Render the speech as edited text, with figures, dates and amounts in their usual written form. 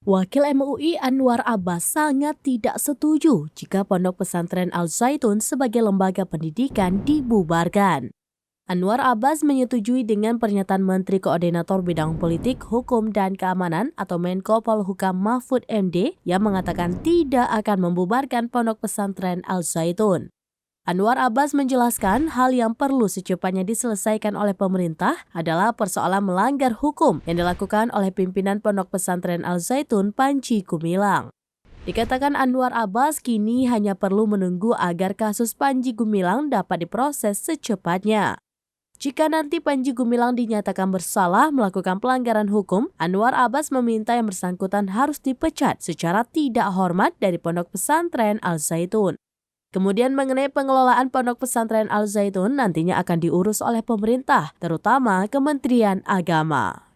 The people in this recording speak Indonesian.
Wakil MUI Anwar Abbas sangat tidak setuju jika Pondok Pesantren Al Zaitun sebagai lembaga pendidikan dibubarkan. Anwar Abbas menyetujui dengan pernyataan Menteri Koordinator Bidang Politik, Hukum, dan Keamanan atau Menko Polhukam Mahfud MD yang mengatakan tidak akan membubarkan Pondok Pesantren Al Zaitun. Anwar Abbas menjelaskan hal yang perlu secepatnya diselesaikan oleh pemerintah adalah persoalan melanggar hukum yang dilakukan oleh pimpinan Pondok Pesantren Al Zaitun Panji Gumilang. Dikatakan Anwar Abbas kini hanya perlu menunggu agar kasus Panji Gumilang dapat diproses secepatnya. Jika nanti Panji Gumilang dinyatakan bersalah melakukan pelanggaran hukum, Anwar Abbas meminta yang bersangkutan harus dipecat secara tidak hormat dari Pondok Pesantren Al Zaitun. Kemudian mengenai pengelolaan Pondok Pesantren Al Zaitun nantinya akan diurus oleh pemerintah, terutama Kementerian Agama.